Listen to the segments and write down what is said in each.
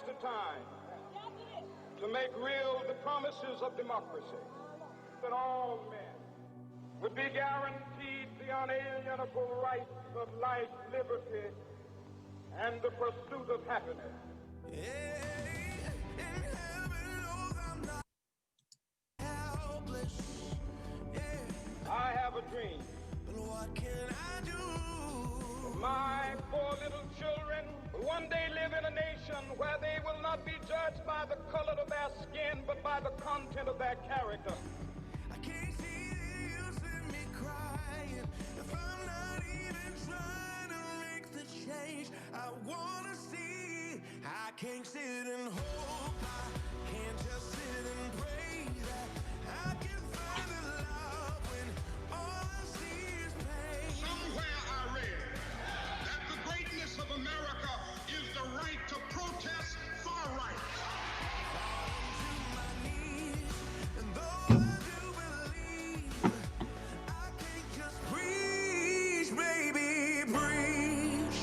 the time to make real the promises of democracy, that all men would be guaranteed the unalienable rights of life, liberty, and the pursuit of happiness. I have a dream. What can I do? My poor little children will one day live in a nation where they will not be judged by the color of their skin, but by the content of their character. I can't see the use in me crying if I'm not even trying to make the change I want to see. I can't sit and hope, I can't just sit and pray that I can find the love when all I see is pain. Somewhere I read that the greatness of America is the right to protest far right. Falling to my knees, and though I do believe, I can't just preach, baby, preach.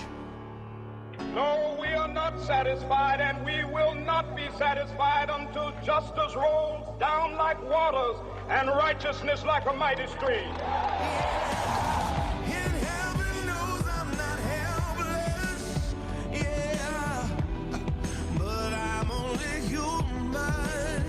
No, we are not satisfied, and we will not be satisfied until justice rolls down like waters and righteousness like a mighty stream. In heaven knows I'm not helpless, yeah, but I'm only human.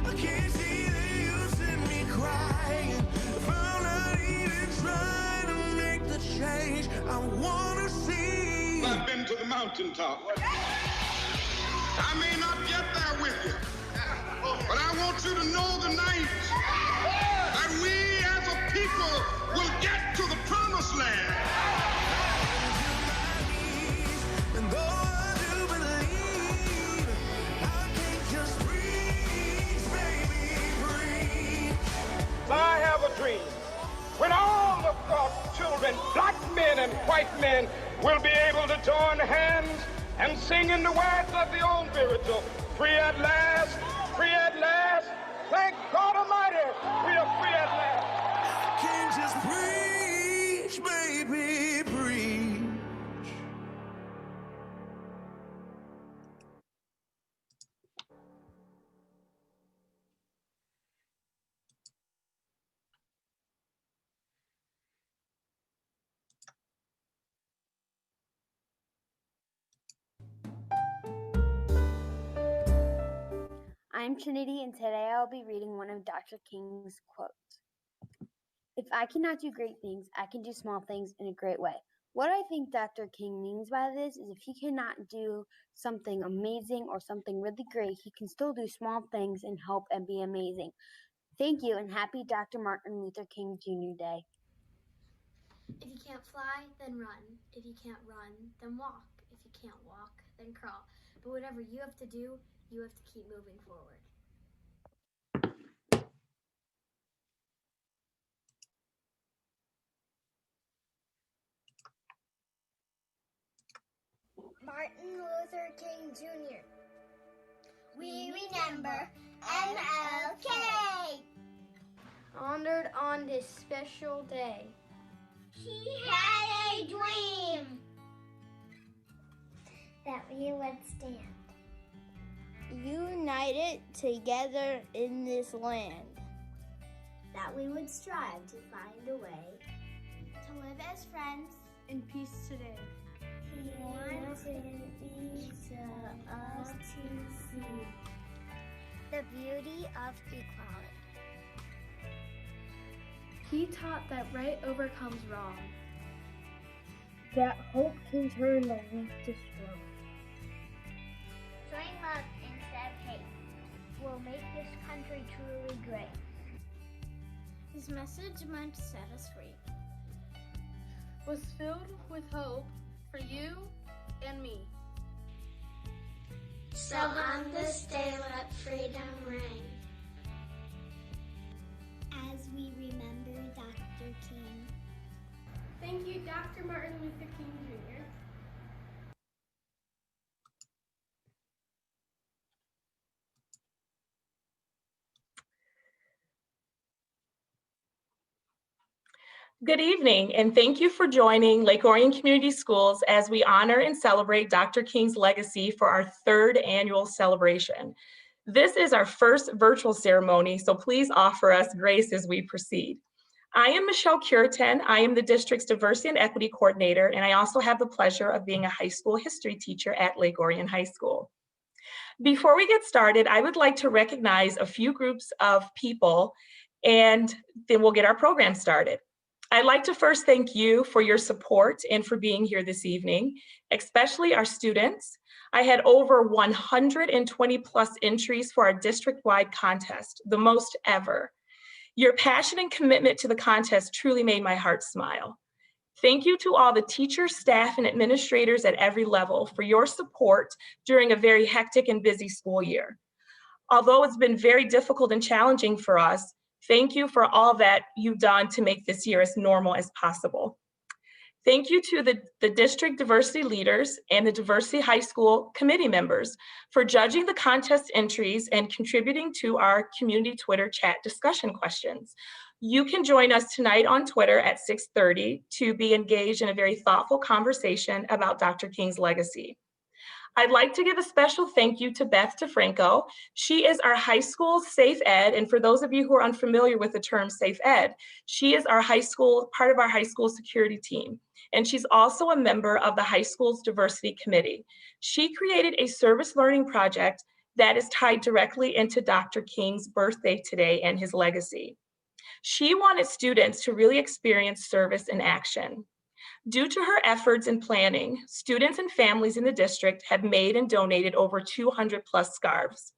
I can't see the use in me crying if I'm not even trying to make the change I want to see. I've been to the mountaintop. I may not get there with you, but I want you to know tonight that we as a people will get to the promised land. And though I do believe, I can't just breathe, baby, breathe. I have a dream when all of God's children, black men and white men, will be able to join hands and sing in the words of the old spiritual, free at last, free at last. Thank God Almighty, we are free at last. Can't just preach, baby, preach. I'm Trinity, and today I'll be reading one of Dr. King's quotes. If I cannot do great things, I can do small things in a great way. What I think Dr. King means by this is if he cannot do something amazing or something really great, he can still do small things and help and be amazing. Thank you, and happy Dr. Martin Luther King Jr. Day. If you can't fly, then run. If you can't run, then walk. If you can't walk, then crawl. But whatever you have to do, you have to keep moving forward. Martin Luther King Jr. We remember MLK. Honored on this special day. He had a dream that we would stand united together in this land, that we would strive to find a way To live as friends in peace today. He wanted each of us to see the beauty of equality. He taught that right overcomes wrong. that hope can turn the weak to strong. Showing love instead of hate will make this country truly great. His message meant to set us free. Was filled with hope for you and me. So on this day let freedom reign. As we remember Dr. King. Thank you, Dr. Martin Luther King Jr. Good evening, and thank you for joining Likorian Community Schools as we honor and celebrate Dr. King's legacy for our third annual celebration. This is our first virtual ceremony, so please offer us grace as we proceed. I am Michelle Curitan. I am the district's Diversity and Equity Coordinator, and I also have the pleasure of being a high school history teacher at Likorian High School. Before we get started, I would like to recognize a few groups of people, and then we'll get our program started. I'd like to first thank you for your support and for being here this evening, especially our students. I had over 120 plus entries for our district-wide contest, the most ever. Your passion and commitment to the contest truly made my heart smile. Thank you to all the teachers, staff, and administrators at every level for your support during a very hectic and busy school year. Although it's been very difficult and challenging for us, thank you for all that you've done to make this year as normal as possible. Thank you to the district diversity leaders and the diversity high school committee members for judging the contest entries and contributing to our community Twitter chat discussion questions. You can join us tonight on Twitter at 6:30 to be engaged in a very thoughtful conversation about Dr. King's legacy. I'd like to give a special thank you to Beth DeFranco. She is our high school safe ed, and for those of you who are unfamiliar with the term safe ed, she is our part of our high school security team, and she's also a member of the high school's diversity committee. She created a service learning project that is tied directly into Dr. King's birthday today and his legacy. She wanted students to really experience service in action. Due to her efforts in planning, students and families in the district have made and donated over 200 plus scarves.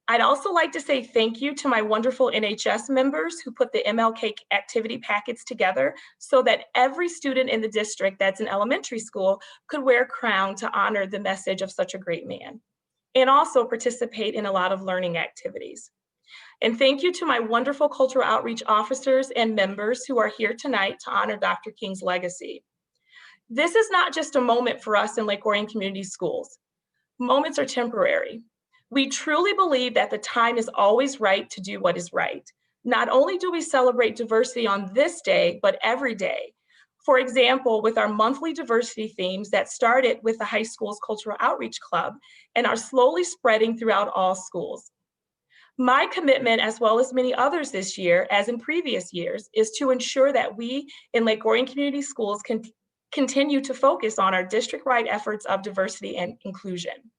I'd also like to say thank you to my wonderful NHS members who put the MLK activity packets together so that every student in the district that's in elementary school could wear a crown to honor the message of such a great man, and also participate in a lot of learning activities. And thank you to my wonderful cultural outreach officers and members who are here tonight to honor Dr. King's legacy. This is not just a moment for us in Likorian Community Schools. Moments are temporary. We truly believe that the time is always right to do what is right. Not only do we celebrate diversity on this day, but every day. For example, with our monthly diversity themes that started with the high school's Cultural Outreach Club and are slowly spreading throughout all schools. My commitment, as well as many others this year, as in previous years, is to ensure that we in Likorian Community Schools can continue to focus on our district-wide efforts of diversity and inclusion.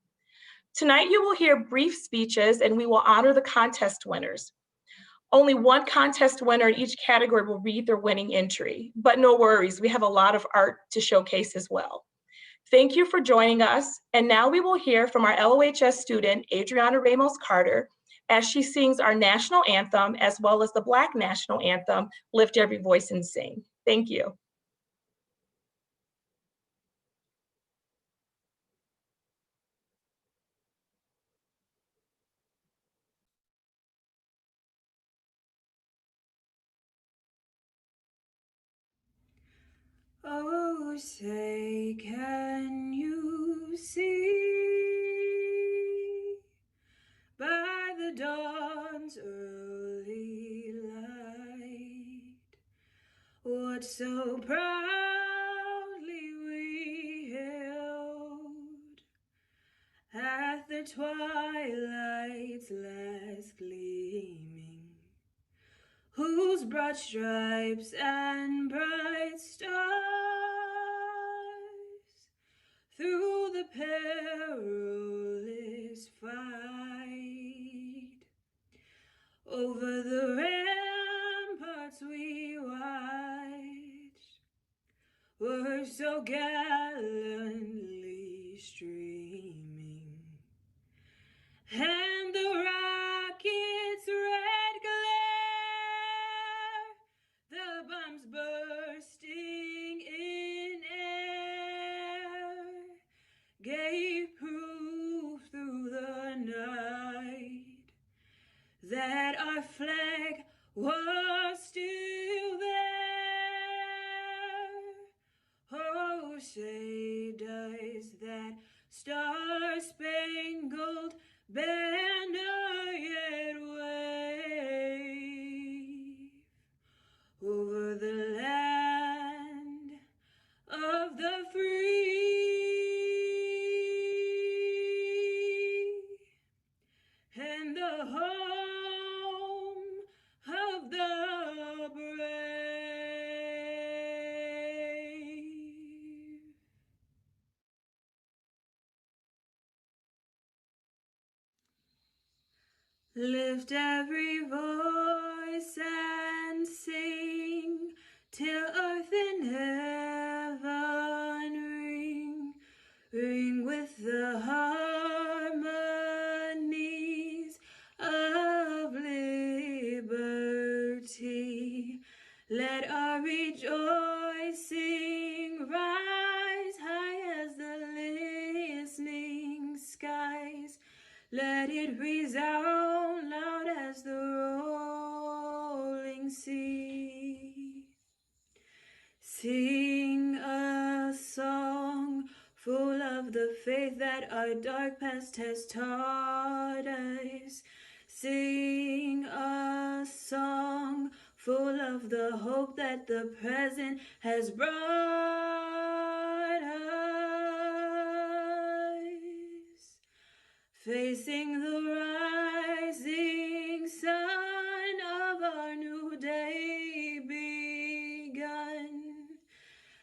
Tonight, you will hear brief speeches and we will honor the contest winners. Only one contest winner in each category will read their winning entry, but no worries, we have a lot of art to showcase as well. Thank you for joining us, and now we will hear from our LOHS student, Adriana Ramos Carter, as she sings our national anthem, as well as the Black national anthem, Lift Every Voice and Sing. Thank you. Oh, say, can you see by the dawn's early light what so proudly we held at the twilight's last gleaming, whose broad stripes and bright stars through the perilous fight over the ramparts we watched were so gallantly streaming, and the rocket's red glare, the bombs bursting in air, gave proof through the night that our flag was still there. Oh, say does that star-spangled banner yet wave over the home of the brave. Lift every voice and sing till earth and heaven ring, ring with the harmonies of liberty. Let our rejoicing rise high as the listening skies. Let it resound loud as the rolling sea. Sing a song full of the faith that our dark past has taught us. Sing a song full of the hope that the present has brought us. Facing the rising sun of our new day begun,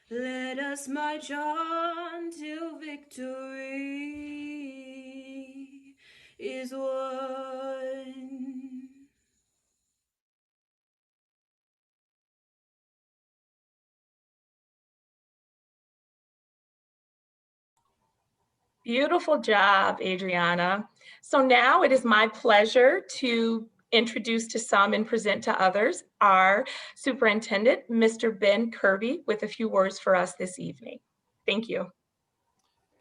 let us march on till victory is won. Beautiful job, Adriana. So now it is my pleasure to introduce to some and present to others our Superintendent, Mr. Ben Kirby, with a few words for us this evening. Thank you.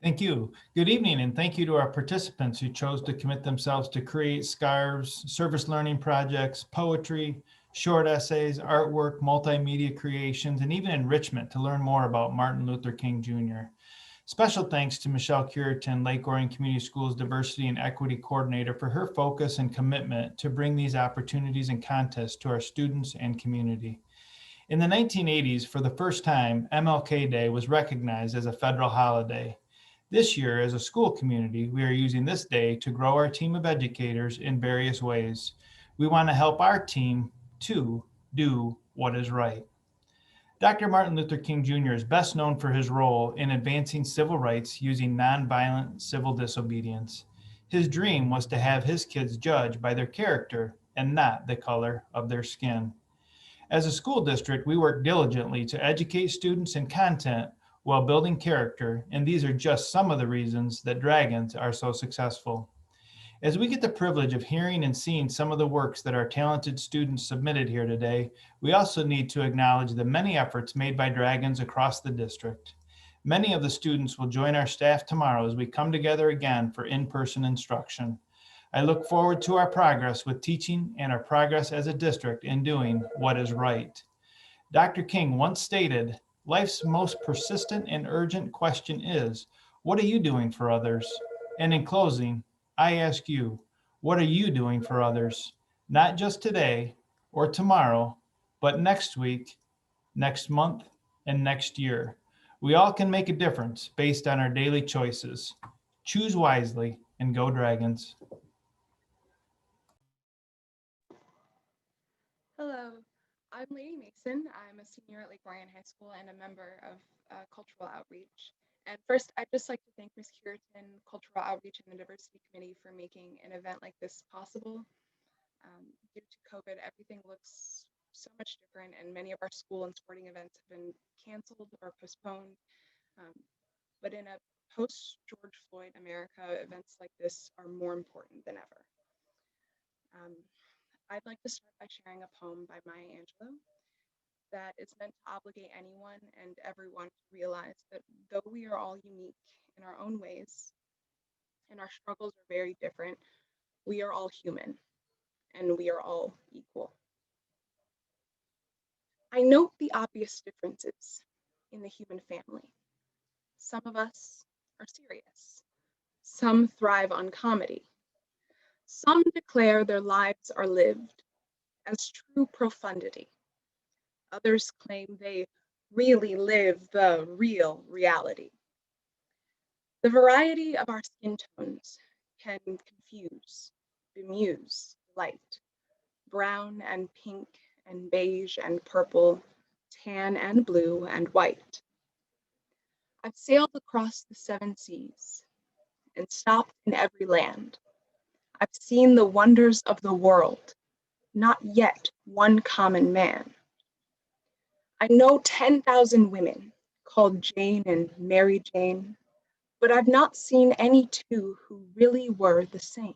Thank you. Good evening, and thank you to our participants who chose to commit themselves to create scarves, service learning projects, poetry, short essays, artwork, multimedia creations, and even enrichment to learn more about Martin Luther King Jr. Special thanks to Michelle Curitan, Likorian Community Schools Diversity and Equity Coordinator, for her focus and commitment to bring these opportunities and contests to our students and community. In the 1980s, for the first time, MLK Day was recognized as a federal holiday. This year, as a school community, we are using this day to grow our team of educators in various ways. We want to help our team, too, do what is right. Dr. Martin Luther King Jr. is best known for his role in advancing civil rights using nonviolent civil disobedience. His dream was to have his kids judged by their character and not the color of their skin. As a school district, we work diligently to educate students in content while building character, and these are just some of the reasons that Dragons are so successful. As we get the privilege of hearing and seeing some of the works that our talented students submitted here today, we also need to acknowledge the many efforts made by Dragons across the district. Many of the students will join our staff tomorrow as we come together again for in-person instruction. I look forward to our progress with teaching and our progress as a district in doing what is right. Dr. King once stated, "Life's most persistent and urgent question is, what are you doing for others?" And in closing, I ask you, what are you doing for others? Not just today or tomorrow, but next week, next month, and next year. We all can make a difference based on our daily choices. Choose wisely and go Dragons. Hello, I'm Lady Mason. I'm a senior at Likorian High School and a member of Cultural Outreach. And first, I'd just like to thank Ms. Curitan, Cultural Outreach, and the Diversity Committee for making an event like this possible. Due to COVID, everything looks so much different, and many of our school and sporting events have been canceled or postponed. But in a post-George Floyd America, events like this are more important than ever. I'd like to start by sharing a poem by Maya Angelou that is meant to obligate anyone and everyone to realize that though we are all unique in our own ways and our struggles are very different, we are all human and we are all equal. I note the obvious differences in the human family. Some of us are serious. Some thrive on comedy. Some declare their lives are lived as true profundity. Others claim they really live the real reality. The variety of our skin tones can confuse bemuse, light, brown and pink and beige and purple, tan and blue and white. I've sailed across the 7 seas and stopped in every land. I've seen the wonders of the world, not yet one common man. I know 10,000 women called Jane and Mary Jane, but I've not seen any two who really were the same.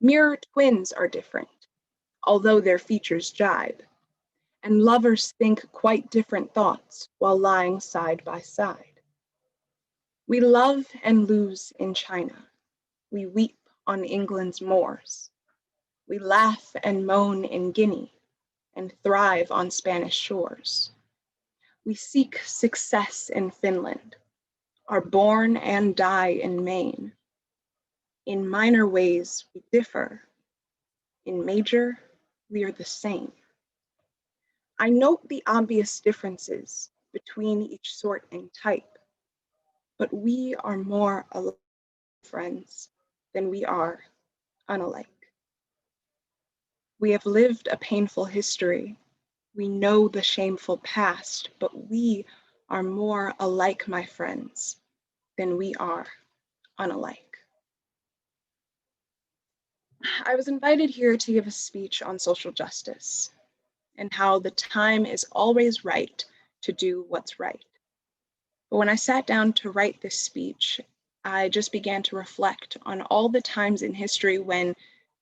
Mirror twins are different, although their features jibe, and lovers think quite different thoughts while lying side by side. We love and lose in China. We weep on England's moors. We laugh and moan in Guinea and thrive on Spanish shores. We seek success in Finland, are born and die in Maine. In minor ways, we differ. In major, we are the same. I note the obvious differences between each sort and type, but we are more alike, friends, than we are unalike. We have lived a painful history. We know the shameful past, but we are more alike, my friends, than we are unalike. I was invited here to give a speech on social justice and how the time is always right to do what's right. But when I sat down to write this speech, I just began to reflect on all the times in history when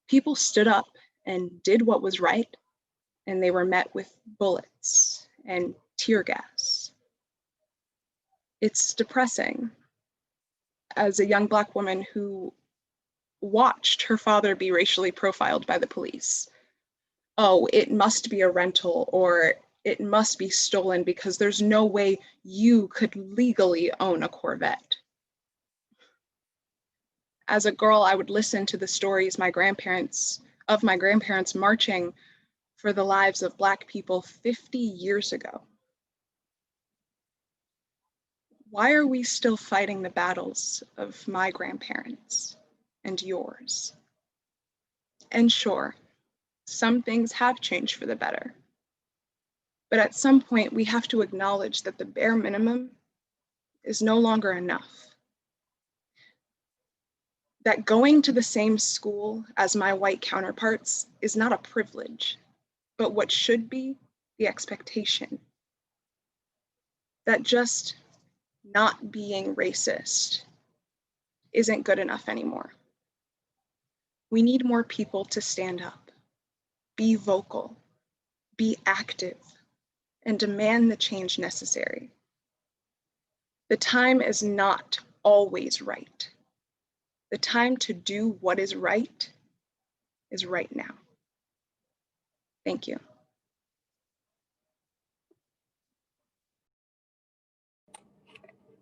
people stood up and did what was right, and they were met with bullets and tear gas. It's depressing as a young Black woman who watched her father be racially profiled by the police. Oh, it must be a rental, or it must be stolen because there's no way you could legally own a Corvette. As a girl, I would listen to the stories of my grandparents marching for the lives of Black people 50 years ago. Why are we still fighting the battles of my grandparents and yours? And sure, some things have changed for the better. But at some point, we have to acknowledge that the bare minimum is no longer enough. That going to the same school as my white counterparts is not a privilege, but what should be the expectation. That just not being racist isn't good enough anymore. We need more people to stand up, be vocal, be active, and demand the change necessary. The time is not always right. The time to do what is right now. Thank you.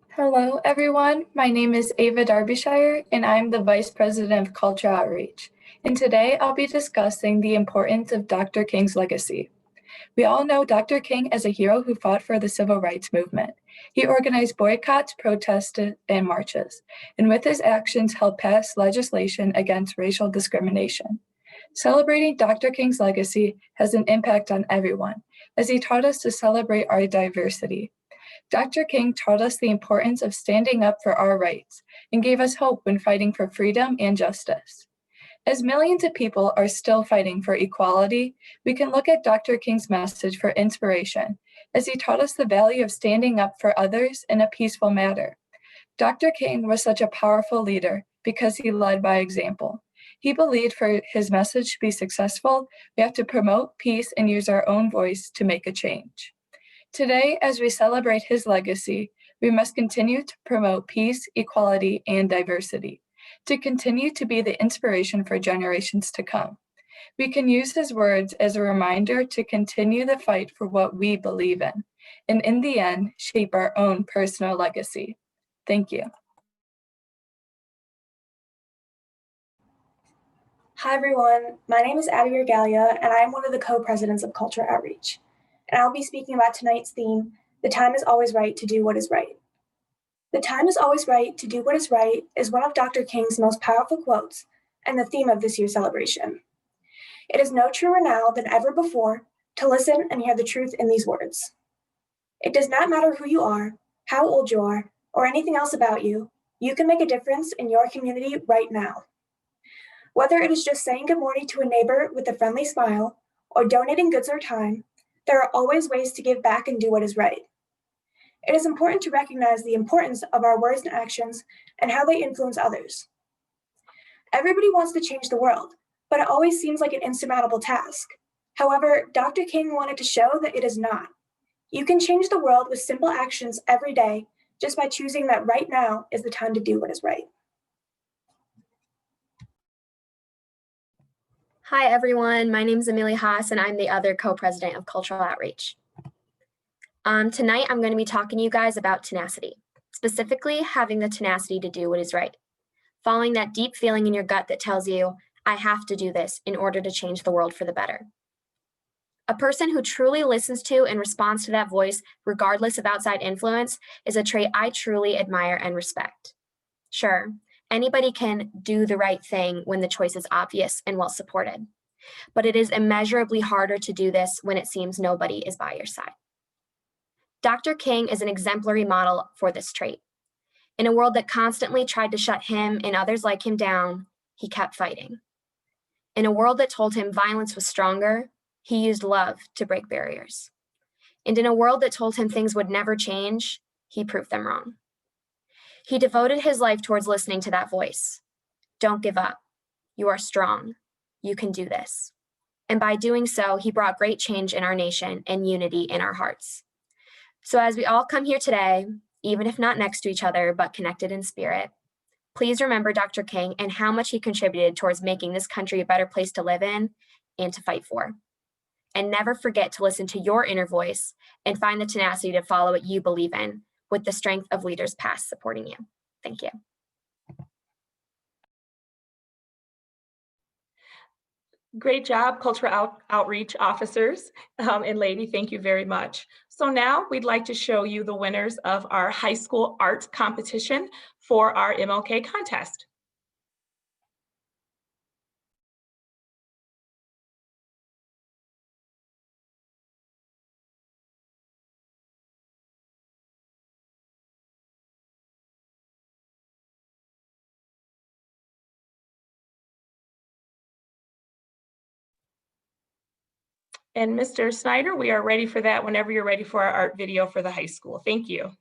Hello, everyone. My name is Ava Derbyshire, and I'm the Vice President of Culture Outreach. And today I'll be discussing the importance of Dr. King's legacy. We all know Dr. King as a hero who fought for the civil rights movement. He organized boycotts, protests, and marches, and with his actions helped pass legislation against racial discrimination. Celebrating Dr. King's legacy has an impact on everyone, as he taught us to celebrate our diversity. Dr. King taught us the importance of standing up for our rights and gave us hope when fighting for freedom and justice. As millions of people are still fighting for equality, we can look at Dr. King's message for inspiration, as he taught us the value of standing up for others in a peaceful manner. Dr. King was such a powerful leader because he led by example. He believed for his message to be successful, we have to promote peace and use our own voice to make a change. Today, as we celebrate his legacy, we must continue to promote peace, equality, and diversity, to continue to be the inspiration for generations to come. We can use his words as a reminder to continue the fight for what we believe in the end, shape our own personal legacy. Thank you. Hi everyone, my name is Abby Regalia, and I am one of the co-presidents of Culture Outreach. And I'll be speaking about tonight's theme, The Time is Always Right to Do What is Right. The time is always right to do what is right is one of Dr. King's most powerful quotes and the theme of this year's celebration. It is no truer now than ever before to listen and hear the truth in these words. It does not matter who you are, how old you are, or anything else about you. You can make a difference in your community right now. Whether it is just saying good morning to a neighbor with a friendly smile or donating goods or time, there are always ways to give back and do what is right. It is important to recognize the importance of our words and actions and how they influence others. Everybody wants to change the world, but it always seems like an insurmountable task. However, Dr. King wanted to show that it is not. You can change the world with simple actions every day just by choosing that right now is the time to do what is right. Hi everyone, my name is Amelia Haas and I'm the other co-president of Cultural Outreach. Tonight I'm going to be talking to you guys about tenacity, specifically having the tenacity to do what is right. Following that deep feeling in your gut that tells you, I have to do this in order to change the world for the better. A person who truly listens to and responds to that voice, regardless of outside influence, is a trait I truly admire and respect. Sure, anybody can do the right thing when the choice is obvious and well supported, but it is immeasurably harder to do this when it seems nobody is by your side. Dr. King is an exemplary model for this trait. In a world that constantly tried to shut him and others like him down, he kept fighting. In a world that told him violence was stronger, he used love to break barriers. And in a world that told him things would never change, he proved them wrong. He devoted his life towards listening to that voice. Don't give up. You are strong. You can do this. And by doing so, he brought great change in our nation and unity in our hearts. So as we all come here today, even if not next to each other, but connected in spirit, please remember Dr. King and how much he contributed towards making this country a better place to live in and to fight for. And never forget to listen to your inner voice and find the tenacity to follow what you believe in with the strength of leaders past supporting you. Thank you. Great job, cultural outreach officers and lady, thank you very much. So now we'd like to show you the winners of our high school art competition for our MLK contest. And Mr. Snyder, we are ready for that whenever you're ready for our art video for the high school. Thank you.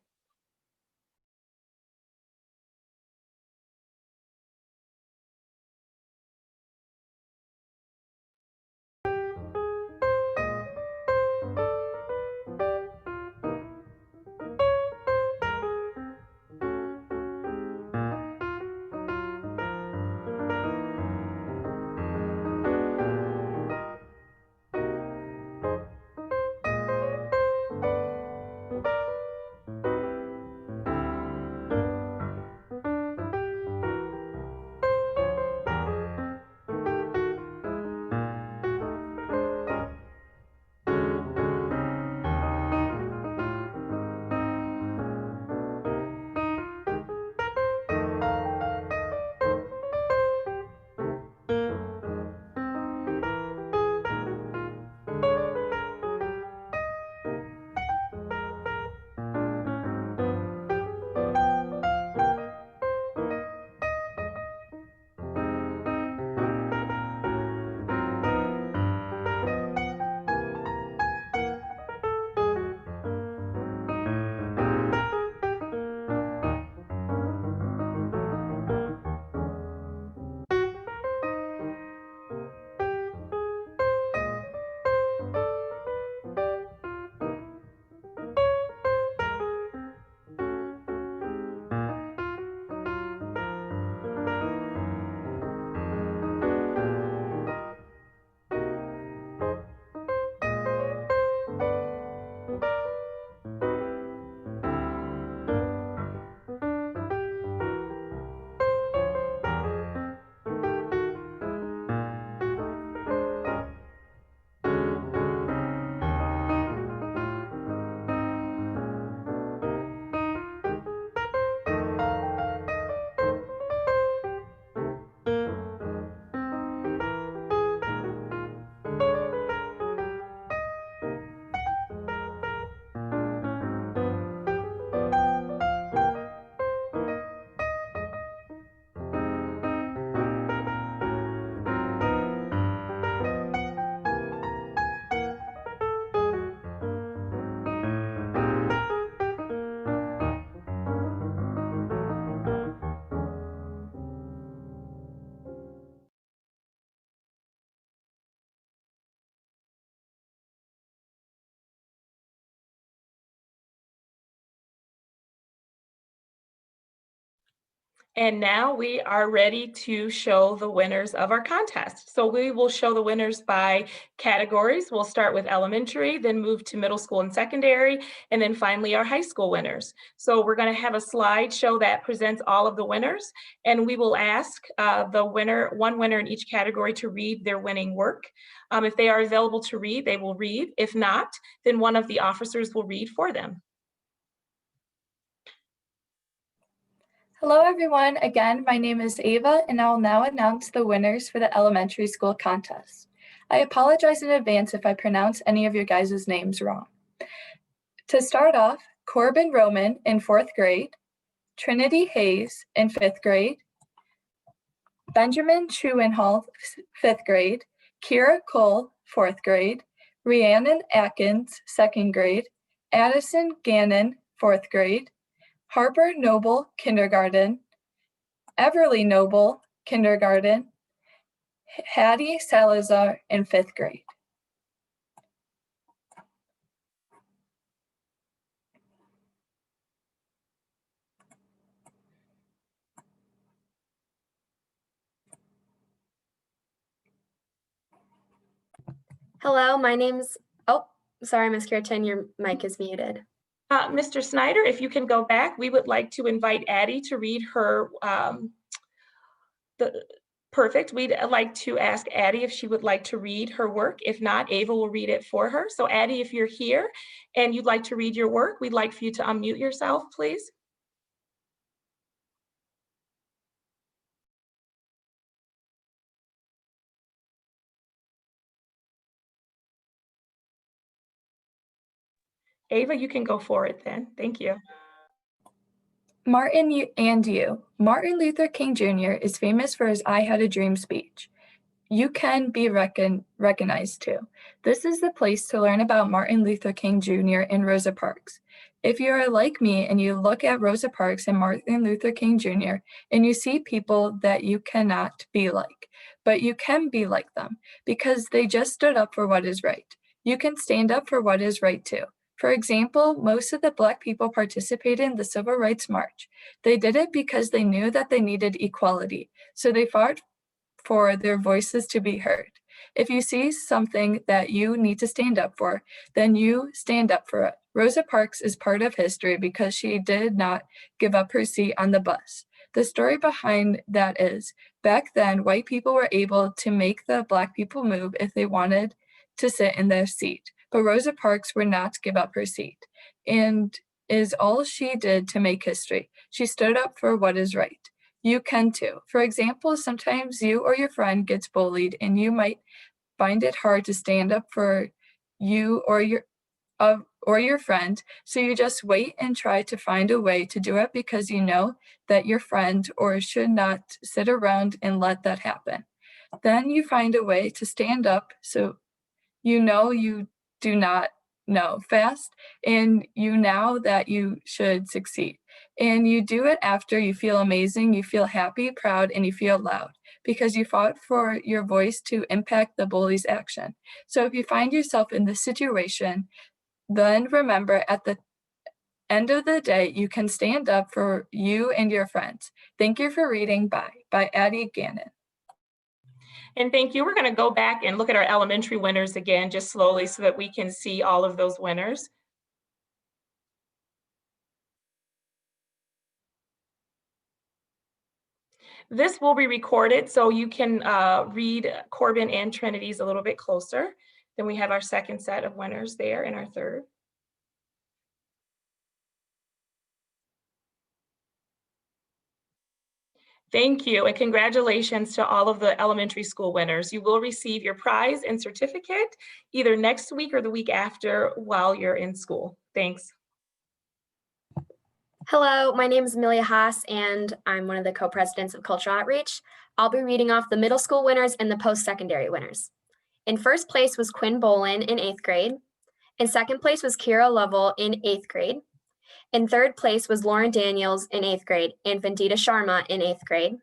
And now we are ready to show the winners of our contest. So we will show the winners by categories. We'll start with elementary, then move to middle school and secondary, and then finally our high school winners. So we're going to have a slideshow that presents all of the winners, and we will ask one winner in each category to read their winning work. If they are available to read, they will read. If not, then one of the officers will read for them. Hello everyone, again, my name is Ava and I will now announce the winners for the elementary school contest. I apologize in advance if I pronounce any of your guys' names wrong. To start off, Corbin Roman in 4th grade, Trinity Hayes in 5th grade, Benjamin Truenhall, 5th grade, Kira Cole, 4th grade, Rhiannon Atkins, 2nd grade, Addison Gannon, 4th grade, Harper Noble, kindergarten, Everly Noble, kindergarten, Hattie Salazar in 5th grade. Hello, my name's, sorry, Ms. Kirton, your mic is muted. Mr. Snyder, if you can go back, we would like to invite Addie to read her, perfect. We'd like to ask Addie if she would like to read her work. If not, Ava will read it for her. So Addie, if you're here and you'd like to read your work, we'd like for you to unmute yourself, please. Ava, you can go for it then. Thank you. Martin Luther King Jr. is famous for his I Had a Dream speech. You can be recognized too. This is the place to learn about Martin Luther King Jr. and Rosa Parks. If you are like me and you look at Rosa Parks and Martin Luther King Jr. and you see people that you cannot be like, but you can be like them because they just stood up for what is right. You can stand up for what is right too. For example, most of the Black people participated in the Civil Rights March. They did it because they knew that they needed equality, so they fought for their voices to be heard. If you see something that you need to stand up for, then you stand up for it. Rosa Parks is part of history because she did not give up her seat on the bus. The story behind that is, back then, white people were able to make the Black people move if they wanted to sit in their seat. But Rosa Parks would not give up her seat, and is all she did to make history. She stood up for what is right. You can too. For example, sometimes you or your friend gets bullied and you might find it hard to stand up for you or your friend, so you just wait and try to find a way to do it because you know that your friend or should not sit around and let that happen. Then you find a way to stand up so you know you do not know fast and you know that you should succeed. And you do it after you feel amazing, you feel happy, proud, and you feel loud because you fought for your voice to impact the bully's action. So if you find yourself in this situation, then remember at the end of the day, you can stand up for you and your friends. Thank you for reading by Addie Gannon. And thank you. We're going to go back and look at our elementary winners again, just slowly so that we can see all of those winners. This will be recorded so you can read Corbin and Trinity's a little bit closer. Then we have our second set of winners there and our third. Thank you, and congratulations to all of the elementary school winners. You will receive your prize and certificate either next week or the week after while you're in school. Thanks. Hello, my name is Amelia Haas, and I'm one of the co-presidents of Cultural Outreach. I'll be reading off the middle school winners and the post-secondary winners. In first place was Quinn Bolin in 8th grade. In second place was Kira Lovell in 8th grade. In third place was Lauren Daniels in 8th grade and Vandita Sharma in 8th grade.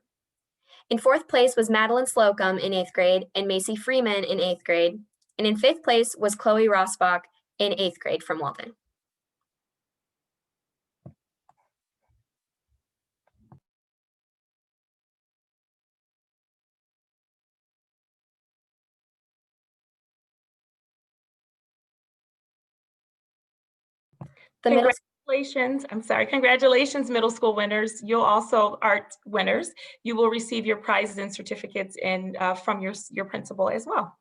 In fourth place was Madeline Slocum in 8th grade and Macy Freeman in 8th grade. And in fifth place was Chloe Rossbach in 8th grade from Walden. The middle Congratulations, congratulations, middle school winners. You'll also, art winners, you will receive your prizes and certificates from your principal as well.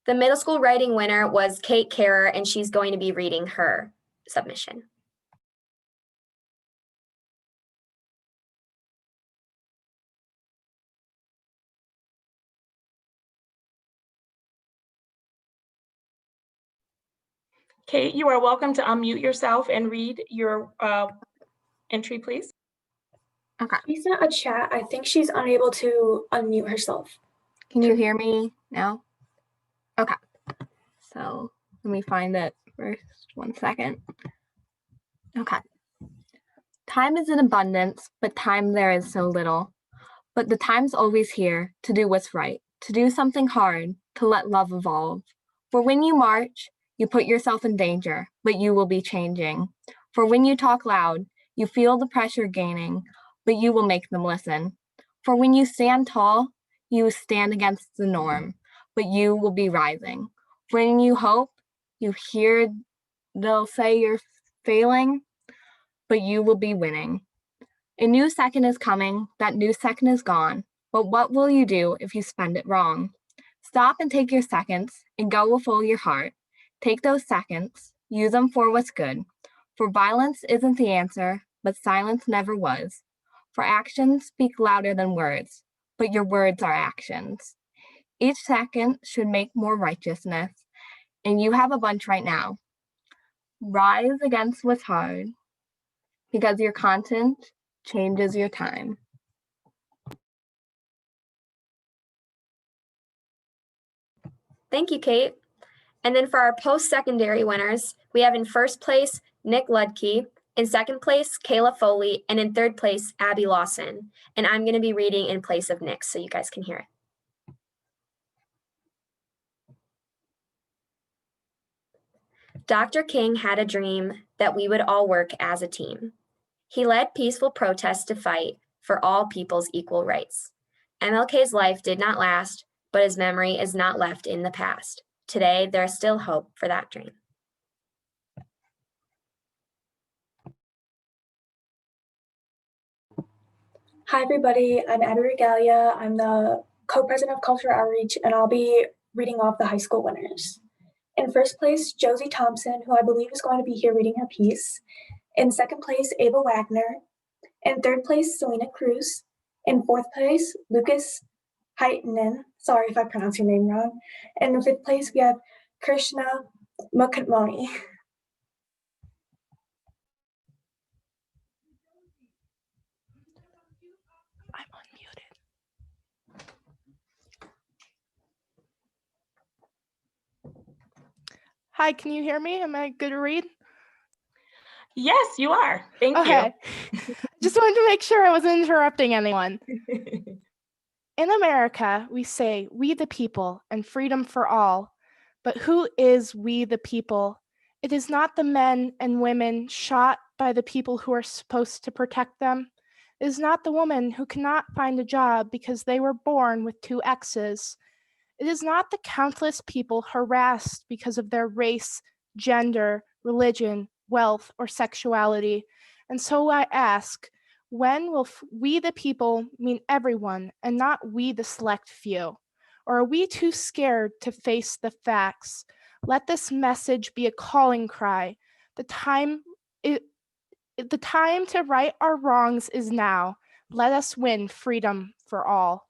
The middle school writing winner was Kate Kerr, and she's going to be reading her submission. Kate, you are welcome to unmute yourself and read your entry, please. Okay. She's in a chat. I think she's unable to unmute herself. Can you hear me now? Okay. So let me find it first. 1 second. Okay. Time is in abundance, but time there is so little. But the time's always here to do what's right, to do something hard, to let love evolve. For when you march, you put yourself in danger, but you will be changing. For when you talk loud, you feel the pressure gaining, but you will make them listen. For when you stand tall, you stand against the norm, but you will be rising. When you hope, you hear they'll say you're failing, but you will be winning. A new second is coming, that new second is gone, but what will you do if you spend it wrong? Stop and take your seconds and go with all your heart. Take those seconds, use them for what's good. For violence isn't the answer, but silence never was. For actions speak louder than words, but your words are actions. Each second should make more righteousness, and you have a bunch right now. Rise against what's hard, because your content changes your time. Thank you, Kate. And then for our post-secondary winners, we have in first place, Nick Ludke, in second place, Kayla Foley, and in third place, Abby Lawson. And I'm going to be reading in place of Nick so you guys can hear it. Dr. King had a dream that we would all work as a team. He led peaceful protests to fight for all people's equal rights. MLK's life did not last, but his memory is not left in the past. Today, there is still hope for that dream. Hi, everybody. I'm Abby Regalia. I'm the co-president of Cultural Outreach, and I'll be reading off the high school winners. In first place, Josie Thompson, who I believe is going to be here reading her piece. In second place, Ava Wagner. In third place, Selena Cruz. In fourth place, Lucas Heitinen. Sorry if I pronounce your name wrong. And in fifth place, we have Krishna Mukatmoni. I'm unmuted. Hi, can you hear me? Am I good to read? Yes, you are. Thank you. Just wanted to make sure I wasn't interrupting anyone. In America, we say, we the people and freedom for all. But who is we the people? It is not the men and women shot by the people who are supposed to protect them. It is not the woman who cannot find a job because they were born with 2 X's. It is not the countless people harassed because of their race, gender, religion, wealth, or sexuality. And so I ask, when will we the people mean everyone and not we the select few? Or are we too scared to face the facts? Let this message be a calling cry. The time to right our wrongs is now. Let us win freedom for all.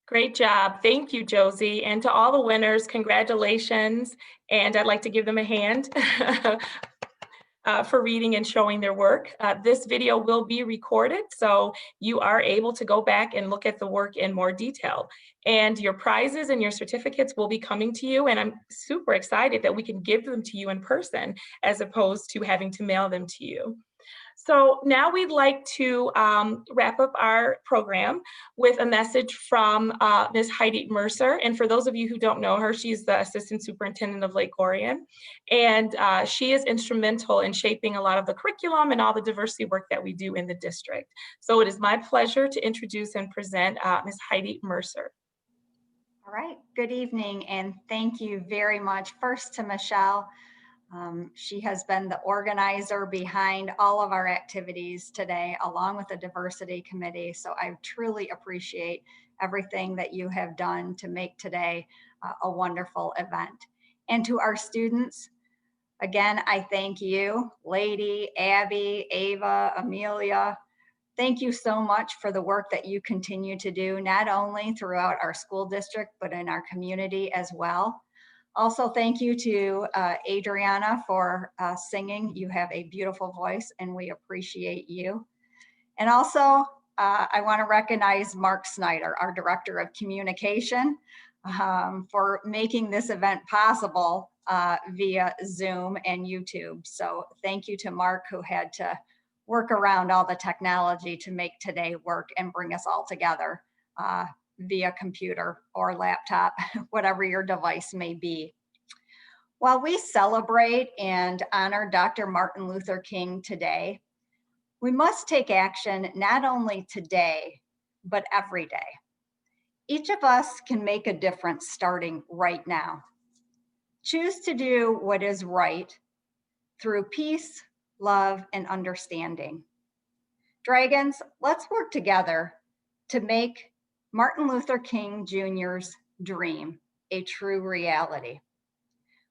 Great job. Thank you, Josie. And to all the winners, congratulations. And I'd like to give them a hand for reading and showing their work. This video will be recorded, so you are able to go back and look at the work in more detail. And your prizes and your certificates will be coming to you, and I'm super excited that we can give them to you in person as opposed to having to mail them to you. So now we'd like to wrap up our program with a message from Ms. Heidi Mercer. And for those of you who don't know her, she's the Assistant Superintendent of Likorian. And she is instrumental in shaping a lot of the curriculum and all the diversity work that we do in the district. So it is my pleasure to introduce and present Ms. Heidi Mercer. All right, good evening, and thank you very much. First to Michelle. She has been the organizer behind all of our activities today, along with the diversity committee. So I truly appreciate everything that you have done to make today a wonderful event. And to our students, again, I thank you, Lady, Abby, Ava, Amelia. Thank you so much for the work that you continue to do, not only throughout our school district, but in our community as well. Also, thank you to Adriana for singing. You have a beautiful voice and we appreciate you. And also, I want to recognize Mark Snyder, our Director of Communication, for making this event possible via Zoom and YouTube. So thank you to Mark, who had to work around all the technology to make today work and bring us all together via computer or laptop, whatever your device may be. While we celebrate and honor Dr. Martin Luther King today, we must take action not only today, but every day. Each of us can make a difference starting right now. Choose to do what is right through peace, love, and understanding. Dragons, let's work together to make Martin Luther King Jr.'s dream a true reality.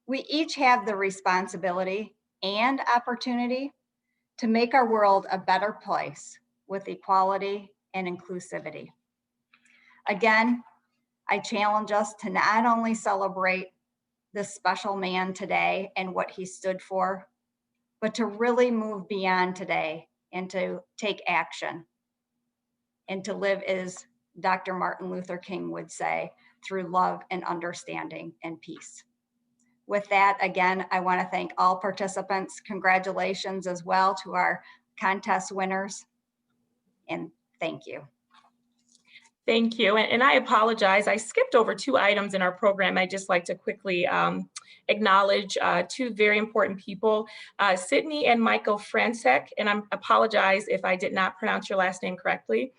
We each have the responsibility and opportunity to make our world a better place with equality and inclusivity. Again, I challenge us to not only celebrate this special man today and what he stood for, but to really move beyond today and to take action and to live as Dr. Martin Luther King would say, through love and understanding and peace. With that, again, I want to thank all participants. Congratulations as well to our contest winners, and thank you. Thank you, and I apologize. I skipped over 2 items in our program. I'd just like to quickly acknowledge 2 very important people, Sydney and Michael Francek, and I apologize if I did not pronounce your last name correctly.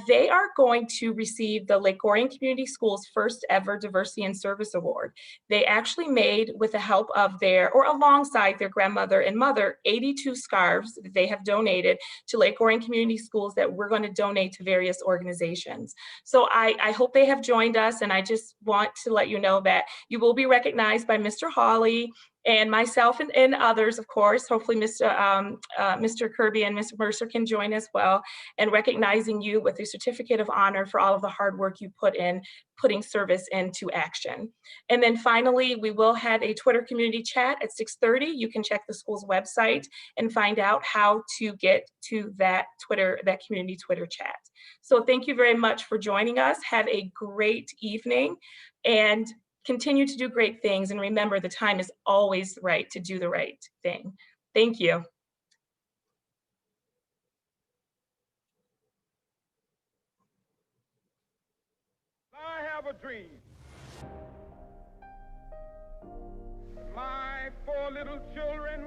They are going to receive the Likorian Community Schools' first ever Diversity in Service Award. They actually made, with the help of alongside their grandmother and mother, 82 scarves that they have donated to Likorian Community Schools that we're going to donate to various organizations. So I hope they have joined us, and I just want to let you know that you will be recognized by Mr. Hawley and myself and others, of course. Hopefully Mr. Kirby and Ms. Mercer can join as well, and recognizing you with a certificate of honor for all of the hard work you put in putting service into action. And then finally, we will have a Twitter community chat at 6:30. You can check the school's website and find out how to get to that community Twitter chat. So thank you very much for joining us. Have a great evening and continue to do great things. And remember, the time is always right to do the right thing. Thank you. I have a dream. My 4 little children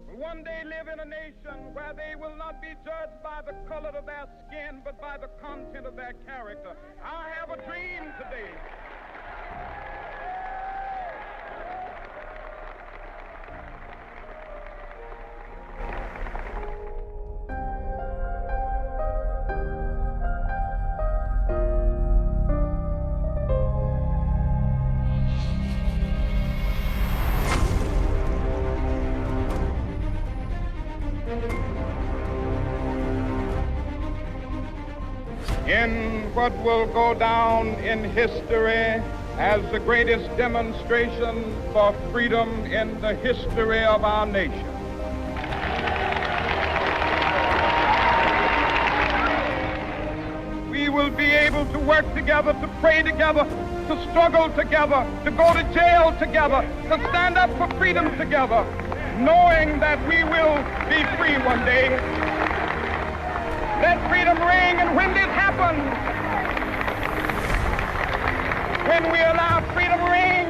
will one day live in a nation where they will not be judged by the color of their skin, but by the content of their character. I have a dream today. In what will go down in history as the greatest demonstration for freedom in the history of our nation. We will be able to work together, to pray together, to struggle together, to go to jail together, to stand up for freedom together, knowing that we will be free one day. Let freedom ring, and when this happens, when we allow freedom ring,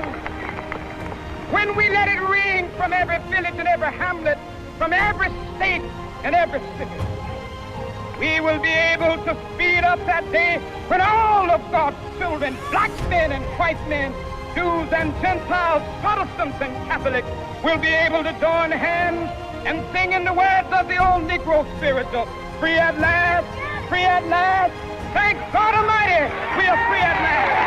when we let it ring from every village and every hamlet, from every state and every city, we will be able to speed up that day when all of God's children, black men and white men, Jews and Gentiles, Protestants and Catholics, will be able to join hands and sing in the words of the old Negro spiritual, free at last, free at last. Thank God Almighty, we are free at last.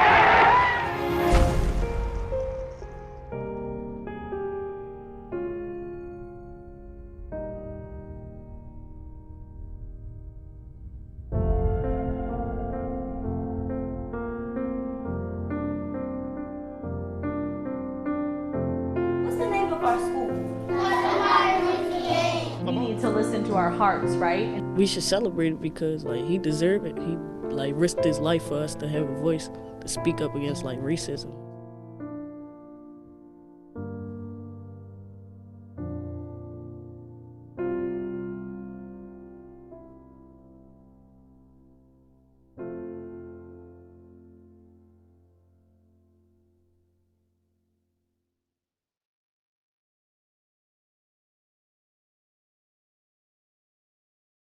We need to listen to our hearts, right? We should celebrate it because he deserved it. He risked his life for us to have a voice to speak up against racism.